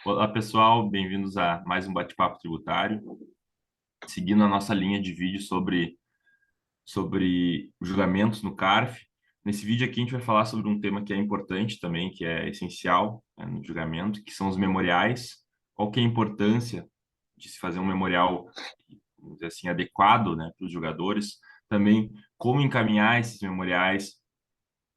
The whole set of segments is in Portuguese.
Olá, pessoal, bem-vindos a mais um bate-papo tributário, seguindo a nossa linha de vídeo sobre julgamentos no CARF. Nesse vídeo aqui a gente vai falar sobre um tema que é importante também, que é essencial, né, no julgamento, que são os memoriais. Qual que é a importância de se fazer um memorial, vamos dizer assim, adequado, né, para os julgadores. Também como encaminhar esses memoriais,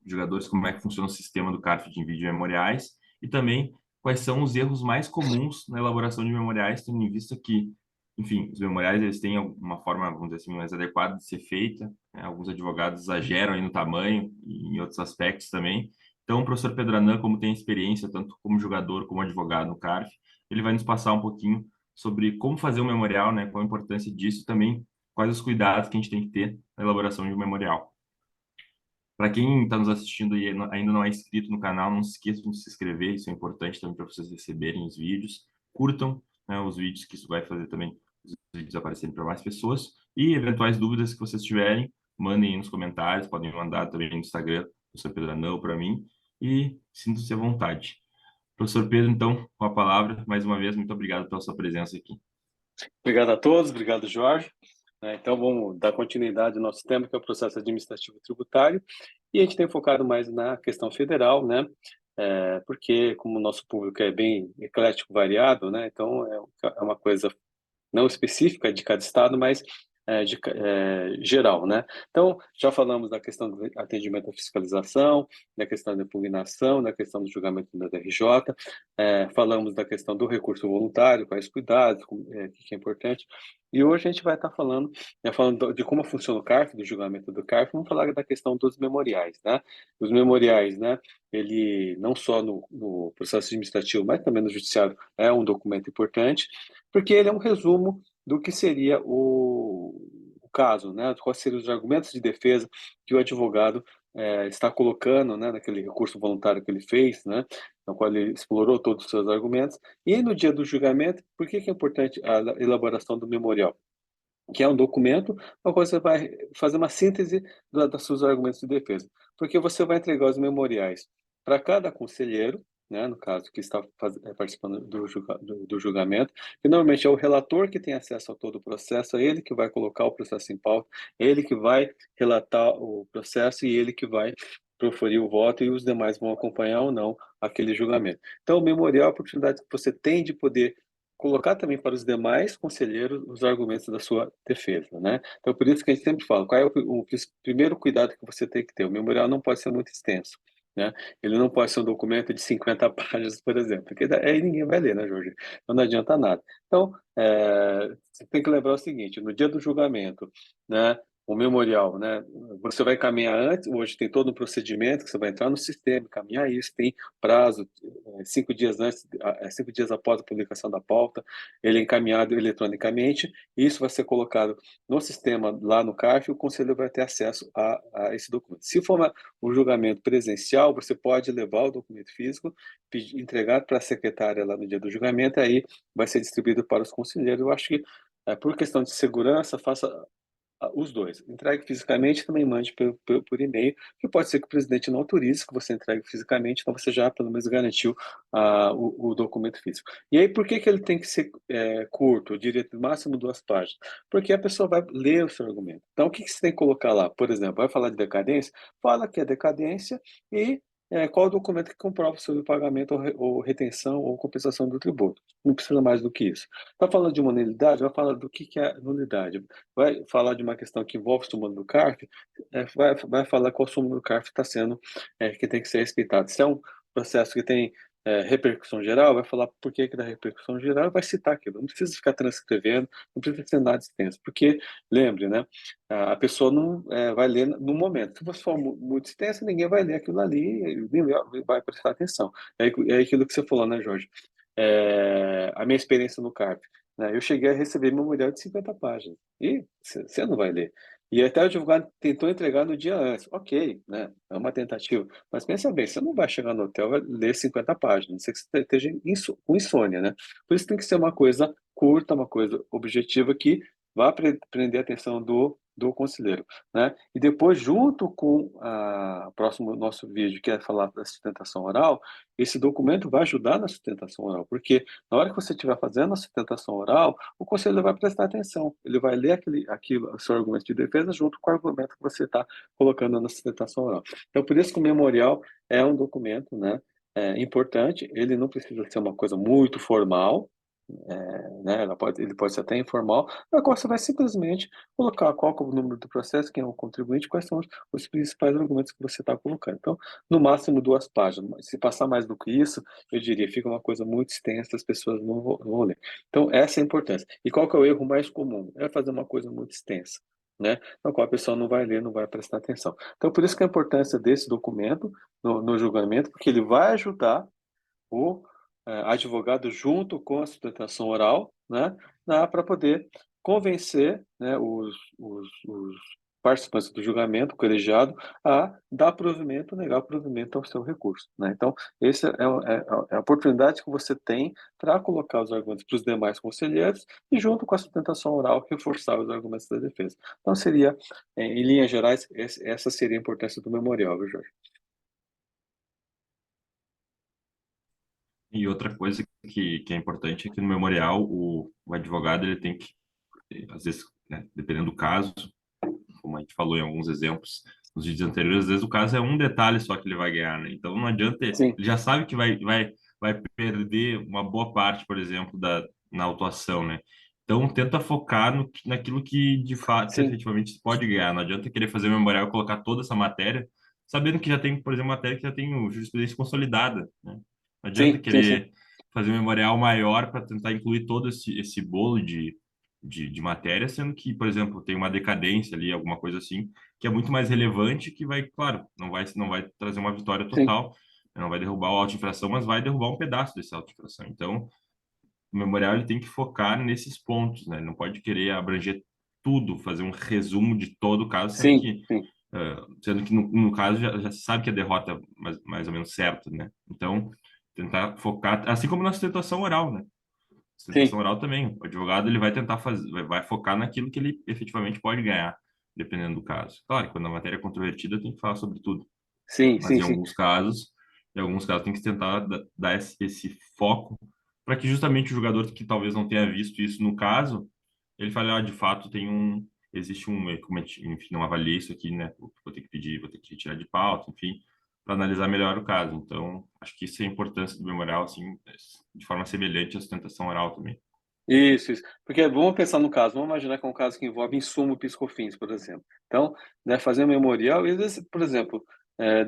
jogadores, como é que funciona o sistema do CARF de envio de memoriais e também quais são os erros mais comuns na elaboração de memoriais, tendo em vista que, enfim, os memoriais eles têm uma forma, vamos dizer assim, mais adequada de ser feita, né? Alguns advogados exageram aí no tamanho e em outros aspectos também. Então, o professor Pedranã, como tem experiência tanto como jogador como advogado no CARF, ele vai nos passar um pouquinho sobre como fazer um memorial, né? Qual a importância disso e também quais os cuidados que a gente tem que ter na elaboração de um memorial. Para quem está nos assistindo e ainda não é inscrito no canal, não se esqueçam de se inscrever, isso é importante também para vocês receberem os vídeos. Curtam, né, os vídeos, que isso vai fazer também os vídeos aparecerem para mais pessoas. E eventuais dúvidas que vocês tiverem, mandem aí nos comentários, podem mandar também no Instagram, professor Pedro Anão, para mim, e sintam-se à vontade. Professor Pedro, então, com a palavra, mais uma vez, muito obrigado pela sua presença aqui. Obrigado a todos, obrigado, Jorge. Então, vamos dar continuidade ao nosso tema, que é o processo administrativo tributário, e a gente tem focado mais na questão federal, né? Porque, como o nosso público é bem eclético, variado, né? Então, é uma coisa não específica de cada estado, mas geral, né? Então, já falamos da questão do atendimento à fiscalização, da questão da impugnação, da questão do julgamento da DRJ, falamos da questão do recurso voluntário, quais cuidados, o que é importante, e hoje a gente vai estar falando de como funciona o CARF, do julgamento do CARF, vamos falar da questão dos memoriais, né? Os memoriais, né? Ele não só no processo administrativo, mas também no judiciário é um documento importante, porque ele é um resumo do que seria o caso, né? Quais seriam os argumentos de defesa que o advogado está colocando, né, naquele recurso voluntário que ele fez, né, no qual ele explorou todos os seus argumentos. E no dia do julgamento, por que que é importante a elaboração do memorial? Que é um documento no qual você vai fazer uma síntese dos seus argumentos de defesa. Porque você vai entregar os memoriais para cada conselheiro, né, no caso, que está participando do julgamento, que normalmente é o relator que tem acesso a todo o processo, é ele que vai colocar o processo em pauta, é ele que vai relatar o processo e ele que vai proferir o voto e os demais vão acompanhar ou não aquele julgamento. Então, o memorial é a oportunidade que você tem de poder colocar também para os demais conselheiros os argumentos da sua defesa, né? Então, por isso que a gente sempre fala, qual é o primeiro cuidado que você tem que ter? O memorial não pode ser muito extenso, né? Ele não pode ser um documento de 50 páginas, por exemplo, porque aí ninguém vai ler, né, Jorge? Então, não adianta nada. Então, você tem que lembrar o seguinte, no dia do julgamento, né, o memorial, né? Você vai caminhar antes, hoje tem todo um procedimento que você vai entrar no sistema, caminhar isso, tem prazo, 5 dias antes, 5 dias após a publicação da pauta, ele é encaminhado eletronicamente, e isso vai ser colocado no sistema lá no CARF, e o conselho vai ter acesso a esse documento. Se for um julgamento presencial, você pode levar o documento físico, entregar para a secretária lá no dia do julgamento, aí vai ser distribuído para os conselheiros. Eu acho que, por questão de segurança, faça os dois. Entregue fisicamente, também mande por e-mail, que pode ser que o presidente não autorize que você entregue fisicamente, então você já pelo menos garantiu o documento físico. E aí, por que que ele tem que ser curto? Eu diria no máximo 2 páginas. Porque a pessoa vai ler o seu argumento. Então, o que que você tem que colocar lá? Por exemplo, vai falar de decadência? Fala que é decadência e qual o documento que comprova sobre o pagamento ou retenção ou compensação do tributo. Não precisa mais do que isso. Está falando de uma nulidade? Vai falar do que é nulidade. Vai falar de uma questão que envolve o súmula do CARF, vai falar qual súmula do CARF está sendo, que tem que ser respeitado. Se é um processo que tem repercussão geral, vai falar por que dá repercussão geral, vai citar aquilo. Não precisa ficar transcrevendo, não precisa ser nada extenso, porque, lembre, né, a pessoa não vai ler no momento. Se você for muito extenso, ninguém vai ler aquilo ali, nem vai prestar atenção. É aquilo que você falou, né, Jorge? A minha experiência no CARF, né, eu cheguei a receber memorial de 50 páginas. E você não vai ler. E até o advogado tentou entregar no dia antes. Ok, né? É uma tentativa. Mas pensa bem, você não vai chegar no hotel e vai ler 50 páginas, a não ser que você esteja com insônia, né? Por isso tem que ser uma coisa curta, uma coisa objetiva que vá prender a atenção do conselheiro, né? E depois, junto com o próximo nosso vídeo, que é falar da sustentação oral, esse documento vai ajudar na sustentação oral, porque na hora que você estiver fazendo a sustentação oral, o conselheiro vai prestar atenção, ele vai ler aquilo, o seu argumento de defesa junto com o argumento que você está colocando na sustentação oral. Então, por isso que o memorial é um documento, né, importante, ele não precisa ser uma coisa muito formal, né, ele pode ser até informal, agora você vai simplesmente colocar qual que é o número do processo, quem é o contribuinte, quais são os principais argumentos que você está colocando. Então, no máximo 2 páginas. Se passar mais do que isso, eu diria, fica uma coisa muito extensa, as pessoas não vão ler. Então, essa é a importância. E qual que é o erro mais comum? É fazer uma coisa muito extensa, né? Na qual a pessoa não vai ler, não vai prestar atenção. Então, por isso que a importância desse documento no julgamento, porque ele vai ajudar o advogado junto com a sustentação oral, né, para poder convencer, né, os participantes do julgamento, o colegiado, a dar provimento, negar provimento ao seu recurso, né? Então, essa é a oportunidade que você tem para colocar os argumentos para os demais conselheiros e, junto com a sustentação oral, reforçar os argumentos da defesa. Então, seria, em linhas gerais, essa seria a importância do memorial, viu, Jorge? E outra coisa que é importante é que no memorial o advogado ele tem que, às vezes, né, dependendo do caso, como a gente falou em alguns exemplos nos vídeos anteriores, às vezes o caso é um detalhe só que ele vai ganhar, né? Então não adianta, ele Sim, já sabe que vai perder uma boa parte, por exemplo, na autuação, né? Então tenta focar naquilo que de fato, sim, efetivamente se pode ganhar. Não adianta querer fazer memorial e colocar toda essa matéria, sabendo que já tem, por exemplo, matéria que já tem jurisprudência consolidada, né? Não adianta sim, sim, sim, querer fazer um memorial maior para tentar incluir todo esse bolo de matéria, sendo que, por exemplo, tem uma decadência ali, alguma coisa assim, que é muito mais relevante, que vai, claro, não vai trazer uma vitória sim. total, não vai derrubar o auto-infração, mas vai derrubar um pedaço desse auto-infração. Então, o memorial ele tem que focar nesses pontos, né? Ele não pode querer abranger tudo, fazer um resumo de todo o caso, sendo Sim, que, sim, no caso já se sabe que a derrota é mais ou menos certa, né? Então, tentar focar, assim como na sustentação oral, né? Sustentação sim, oral também. O advogado ele vai tentar fazer, vai focar naquilo que ele efetivamente pode ganhar, dependendo do caso. Claro, quando a matéria é controvertida, tem que falar sobre tudo. sim, Mas sim, sim, em alguns casos tem que tentar dar esse foco para que justamente o jogador que talvez não tenha visto isso no caso, ele fale, de fato existe enfim, não avaliei isso aqui, né? Vou ter que pedir, vou ter que tirar de pauta, enfim, para analisar melhor o caso. Então, acho que isso é a importância do memorial, assim, de forma semelhante à sustentação oral também. isso. Porque vamos pensar no caso, vamos imaginar que é um caso que envolve insumo piscofins, por exemplo. Então, né, fazer um memorial, e às vezes, por exemplo,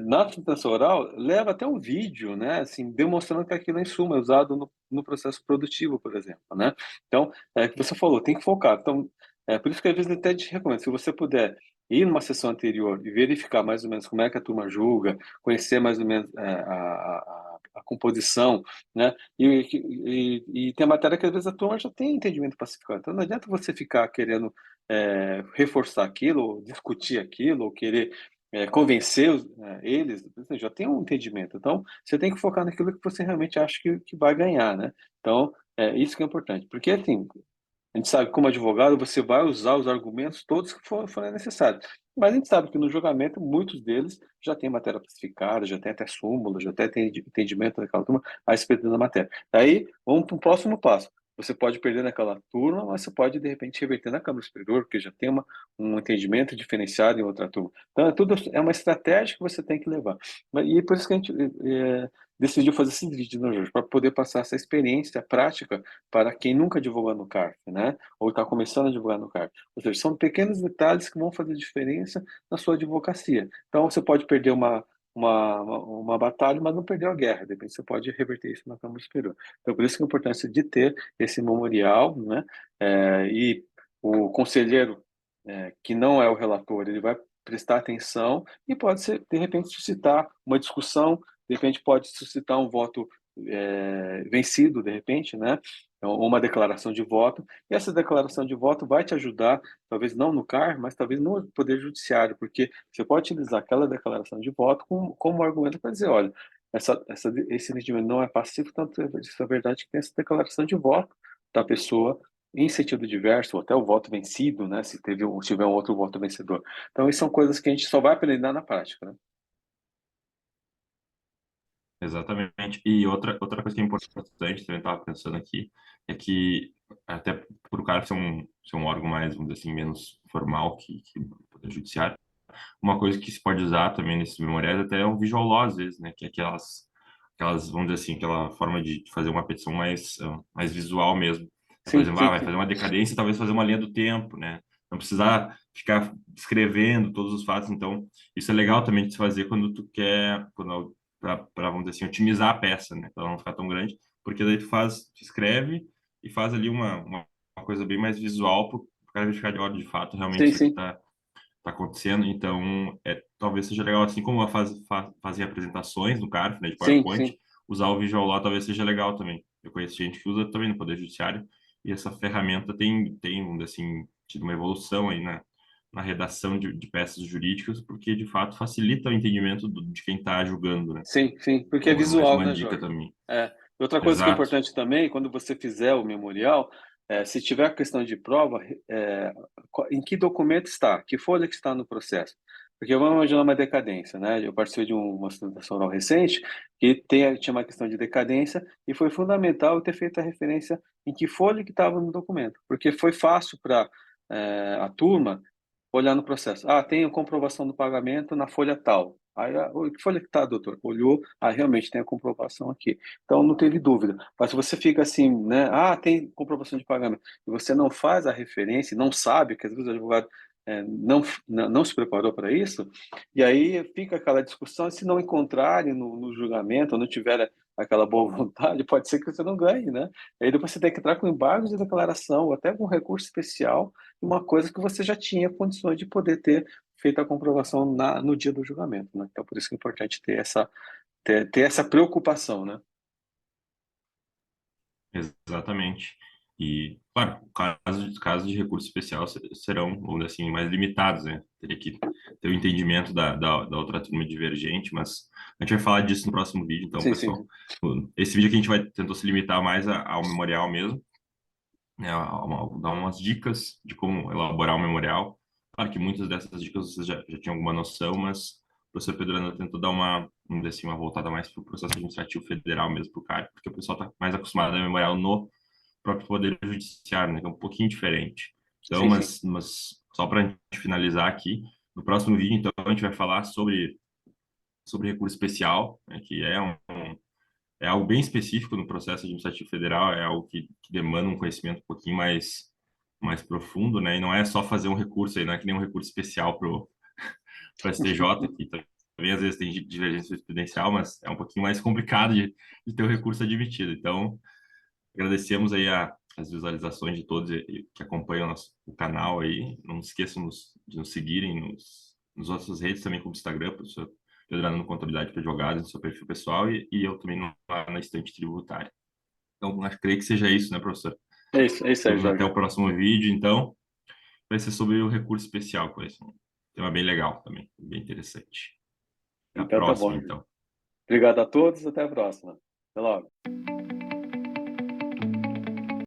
na sustentação oral, leva até um vídeo, né, assim, demonstrando que aquilo é insumo, é usado no processo produtivo, por exemplo, né? Então, é o que você falou, tem que focar. Então, por isso que às vezes até te recomendo, se você puder ir numa sessão anterior e verificar mais ou menos como é que a turma julga, conhecer mais ou menos a composição, né? E tem matéria que às vezes a turma já tem entendimento pacificado. Então não adianta você ficar querendo reforçar aquilo, ou discutir aquilo, ou querer convencer eles, você já tem um entendimento. Então você tem que focar naquilo que você realmente acha que vai ganhar, né? Então é isso que é importante. Porque assim, a gente sabe, como advogado, você vai usar os argumentos todos que forem necessários. Mas a gente sabe que no julgamento, muitos deles já têm matéria pacificada, já tem até súmula, já até tem entendimento daquela turma a respeito da matéria. Daí, vamos para o próximo passo. Você pode perder naquela turma, mas você pode, de repente, reverter na Câmara Superior, porque já tem um entendimento diferenciado em outra turma. Então, é uma estratégia que você tem que levar. E por isso que a gente decidiu fazer esses vídeos, né, Jorge? Para poder passar essa experiência prática para quem nunca advogou no CARF, né? Ou está começando a advogar no CARF. Ou seja, são pequenos detalhes que vão fazer diferença na sua advocacia. Então, você pode perder uma batalha, mas não perdeu a guerra. De repente, você pode reverter isso na Câmara Superior. Então, por isso que a importância de ter esse memorial, né? E o conselheiro, que não é o relator, ele vai prestar atenção e pode ser, de repente, suscitar uma discussão, de repente pode suscitar um voto vencido, de repente, né? Ou uma declaração de voto, e essa declaração de voto vai te ajudar, talvez não no CAR, mas talvez no Poder Judiciário, porque você pode utilizar aquela declaração de voto como argumento para dizer, olha, esse entendimento não é pacífico, tanto isso é verdade que tem essa declaração de voto da pessoa em sentido diverso, ou até o voto vencido, né? Se tiver um outro voto vencedor. Então, isso são coisas que a gente só vai aprender na prática, né? Exatamente. E outra coisa que é importante, também estava pensando aqui, é que até por o cara ser um órgão mais, vamos dizer assim, menos formal que o Poder Judiciário, uma coisa que se pode usar também nesses memoriais até é o visual law, às vezes, né? Que é vamos dizer assim, aquela forma de fazer uma petição mais visual mesmo. É, por Sim, exemplo, sim, vai sim. fazer uma decadência, talvez fazer uma linha do tempo, né? Não precisar ficar escrevendo todos os fatos. Então, isso é legal também de se fazer quando tu quer, vamos dizer assim, otimizar a peça, né? Para ela não ficar tão grande, porque daí tu escreve e faz ali uma coisa bem mais visual para o cara verificar de olha, de fato, realmente Sim, isso aqui sim. tá acontecendo. Então, talvez seja legal, assim como fazer apresentações no CARF, né, de Sim, PowerPoint, sim. usar o Visual Law talvez seja legal também. Eu conheço gente que usa também no Poder Judiciário, e essa ferramenta tem vamos dizer assim, tido uma evolução aí na redação de peças jurídicas, porque de fato facilita o entendimento de quem está julgando, né? Sim, sim. Porque é Então, é mais visual, uma né, dica Jorge? também. É. Outra coisa que é Exato. importante também, quando você fizer o memorial, se tiver a questão de prova, em que documento está? Que folha que está no processo? Porque vamos imaginar uma decadência, né? Eu participei de uma sustentação oral recente que tinha uma questão de decadência e foi fundamental eu ter feito a referência em que folha que estava no documento, porque foi fácil para a turma olhar no processo. Ah, tem a comprovação do pagamento na folha tal. Aí, que folha que está, doutor? Olhou, realmente tem a comprovação aqui. Então, não teve dúvida. Mas se você fica assim, né? Ah, tem comprovação de pagamento. E você não faz a referência, não sabe, que às vezes o advogado não se preparou para isso, e aí fica aquela discussão, e se não encontrarem no julgamento, ou não tiver aquela boa vontade, pode ser que você não ganhe, né? Aí depois você tem que entrar com embargo de declaração, ou até com recurso especial, uma coisa que você já tinha condições de poder ter feito a comprovação no dia do julgamento, né? Então, por isso que é importante ter essa preocupação, né? Exatamente. E, claro, casos de recurso especial serão, vamos dizer assim, mais limitados, né? Teria que ter o entendimento da outra turma divergente, mas a gente vai falar disso no próximo vídeo, então, Sim, pessoal. sim, Esse vídeo aqui a gente tentou se limitar mais ao memorial mesmo, né? Dar umas dicas de como elaborar o memorial. Claro que muitas dessas dicas vocês já tinham alguma noção, mas o professor Pedro Ana tentou dar vamos dizer assim, uma voltada mais para o processo administrativo federal mesmo, para o CAR, porque o pessoal está mais acostumado a memorial no próprio Poder Judiciário, né, que é um pouquinho diferente. Então, sim, sim, mas só para a gente finalizar aqui, no próximo vídeo, então, a gente vai falar sobre recurso especial, né, que é algo bem específico no processo administrativo federal, é algo que demanda um conhecimento um pouquinho mais profundo, né, e não é só fazer um recurso aí, não é que nem um recurso especial para o STJ, que também às vezes tem divergência jurisprudencial, mas é um pouquinho mais complicado de ter o recurso admitido. Então, agradecemos aí as visualizações de todos que acompanham o canal aí. Não se esqueçam de nos seguirem nos outras redes também, como o Instagram, professor Pedro Arano Contabilidade para Advogados, no seu perfil pessoal, e eu também lá na estante tributária. Então, creio que seja isso, né, professor? é isso aí, Vemos até Jorge. o próximo vídeo, então. Vai ser sobre o recurso especial, com esse um tema bem legal também, bem interessante. Até a Então tá bom. próxima, então. Obrigado a todos, até a próxima. Até logo.